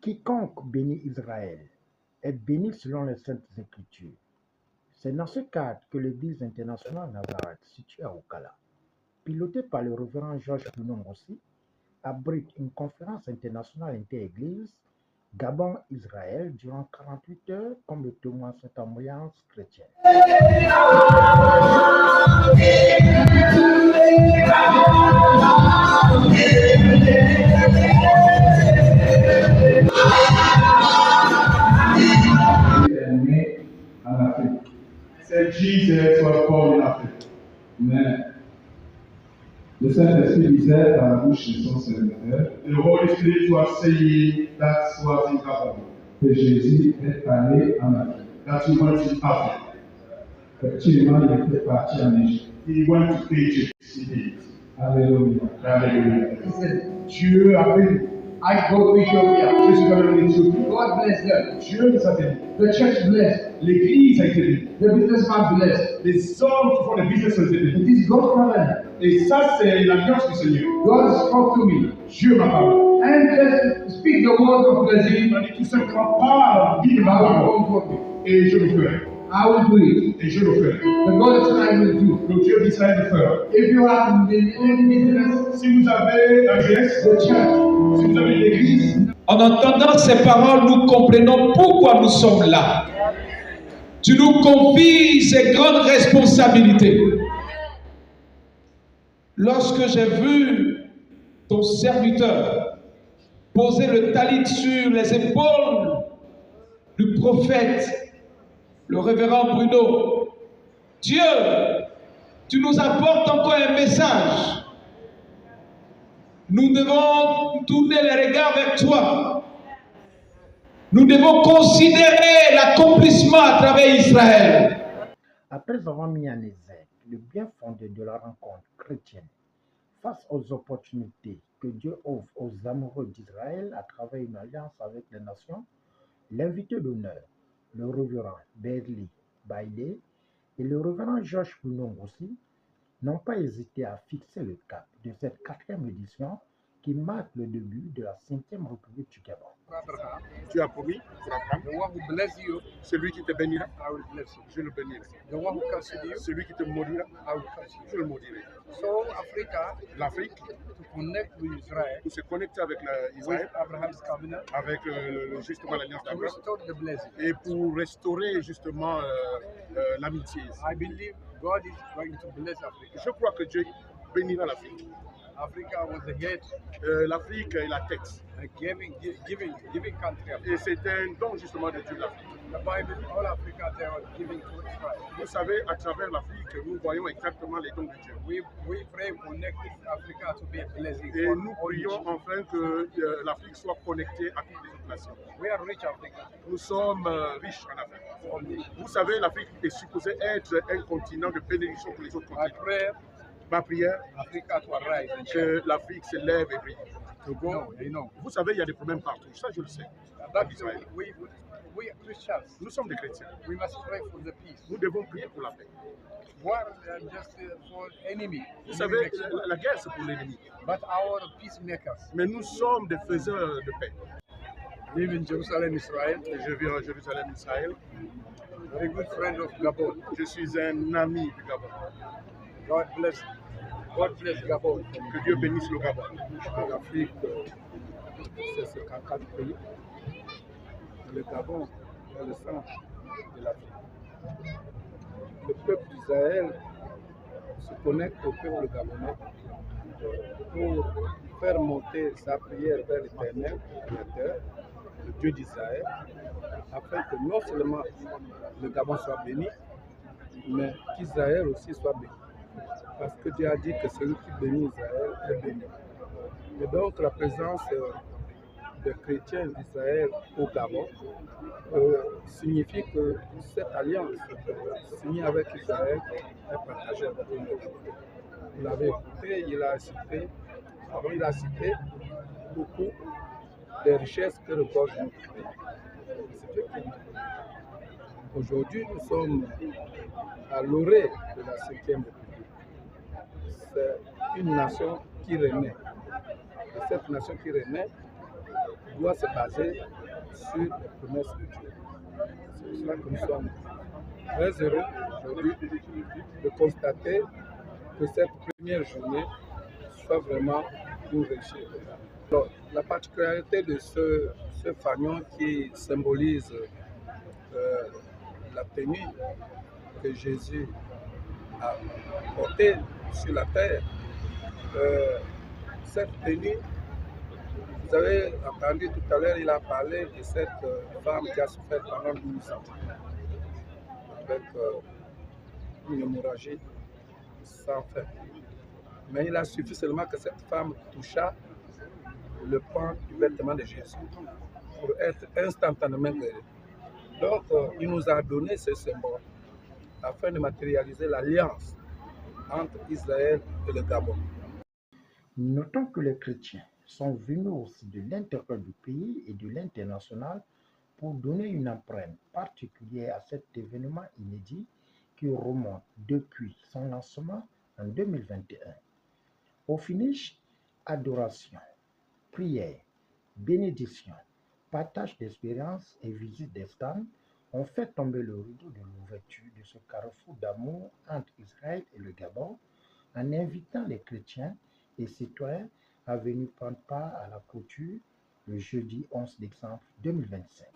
Quiconque bénit Israël est béni selon les Saintes Écritures. C'est dans ce cadre que l'Église internationale Nazareth, située à Ocala, pilotée par le révérend Georges Bounon aussi, abrite une conférence internationale inter-église Gabon-Israël durant 48 heures comme le témoin cette ambiance chrétienne. Said Jesus was born in Africa. Mais le Saint-Esprit disait par la bouche de son serviteur The Holy Spirit was saying that was in Gabon, que Jésus est allé en Afrique. that he went to Africa. Effectivement, il était parti en Égypte. He went to Egypt, indeed. Alléluia. Hallelujah. He said, Dieu a béni. I go to Ethiopia. Je suis allé en Éthiopie. God bless them. Dieu les a bénis. The church blessed. L'église a été bénie. The businessman blessed. Les hommes qui font le business ont été bénis. It is God's covenant. Et ça, c'est l'alliance du Seigneur. God spoke to me. Dieu m'a parlé. And just speak the word of blessing. Il m'a dit tout simplement, parle, dis ma I will parole. go for me. Et je le ferai. I will do it. Et je le ferai. The God of Israel will do. Le Dieu d'Israël le fera. If you have any business, Si vous avez un geste, the church, si vous avez une église, En entendant ces paroles, nous comprenons pourquoi nous sommes là. Tu nous confies ces grandes responsabilités. Lorsque j'ai vu ton serviteur poser le talit sur les épaules du prophète, le révérend Bruno, Dieu, tu nous apportes encore un message. Nous devons tourner les regards vers toi. Nous devons considérer l'accomplissement à travers Israël. Après avoir mis en exergue le bien fondé de la rencontre chrétienne face aux opportunités que Dieu offre aux amoureux d'Israël à travers une alliance avec les nations, l'invité d'honneur, le révérend Berli Bailey et le révérend Georges Bounon aussi, n'ont pas hésité à fixer le cap de cette 4e édition qui marque le début de la 5e République du Gabon. Abraham, tu as promis pour Abraham, the one who bless you, celui qui te bénira, I will bless you. je le bénirai. The one who curses you, Celui qui te maudira, I will curse you. je le maudirai. So Africa, L'Afrique, to connect with Israel, pour se connecter avec with Israël, Abraham's covenant, avec justement l'alliance to d'Abraham, restore the blessing. et pour restaurer justement l'amitié. I believe God is going to bless Africa. Je crois que Dieu bénira l'Afrique. Africa was the head, L'Afrique est la tête. a giving country. Et c'est un don justement de Dieu l'Afrique. The Bible, all Africa, they are giving to Israel. Vous savez, à travers l'Afrique, nous voyons exactement les dons de Dieu. We pray connect Africa to be a blessing. Et for nous all prions nations. enfin que l'Afrique soit connectée à toutes les autres nations. We are rich Africa. Nous sommes riches en Afrique. All nations. Vous savez, l'Afrique est supposée être un continent de bénédiction pour les autres My continents. prayer, Ma prière, Africa to arise and shine. que l'Afrique s'élève et brille. No, you know. Vous savez, il y a des problèmes partout. Ça, je le sais. That's we are Christians. Nous sommes des chrétiens. We must pray for the peace. Nous devons prier pour la paix. War just for enemy. Vous savez, la guerre, c'est pour l'ennemi. But our peacemakers Mais nous sommes des faiseurs de paix. live in Jerusalem, Israel. Et je vis en Jérusalem, Israël. Very good friend of Gabon. Je suis un ami du Gabon. God bless Gabon. Que Dieu bénisse le Gabon. L'Afrique, c'est ce caca du pays. Le Gabon est le centre de l'Afrique. Le peuple d'Israël se connecte au peuple gabonais pour faire monter sa prière vers l'Éternel, Créateur, le Dieu d'Israël, afin que non seulement le Gabon soit béni, mais qu'Israël aussi soit béni. Parce que Dieu a dit que celui qui bénit Israël est béni. Et donc la présence des chrétiens d'Israël au Gabon signifie que cette alliance signée avec Israël est partagée avec tout le monde. Vous l'avez écouté, il a cité beaucoup des richesses que regorge notre pays. C'est Dieu qui dit. Aujourd'hui, nous sommes à l'orée de la 5e République. C'est une nation qui renaît. Et cette nation qui renaît doit se baser sur les promesses de Dieu. C'est pour cela que nous sommes très heureux aujourd'hui de constater que cette première journée soit vraiment une réussite. Alors, la particularité de ce fanion qui symbolise la tenue que Jésus a portée sur la terre, cette tenue, vous avez entendu tout à l'heure, il a parlé de cette femme qui a souffert pendant 12 ans avec une hémorragie sans fin. Mais il a suffi seulement que cette femme toucha le pan du vêtement de Jésus pour être instantanément guérie. Donc, il nous a donné ce symbole afin de matérialiser l'alliance entre Israël et le Gabon. Notons que les chrétiens sont venus aussi de l'intérieur du pays et de l'international pour donner une empreinte particulière à cet événement inédit qui remonte depuis son lancement en 2021. Au finish, adoration, prière, bénédiction, partage d'expériences et visite des stands ont fait tomber le rideau de l'ouverture de ce carrefour d'amour entre Israël et le Gabon en invitant les chrétiens et citoyens à venir prendre part à la clôture le jeudi 11 décembre 2025.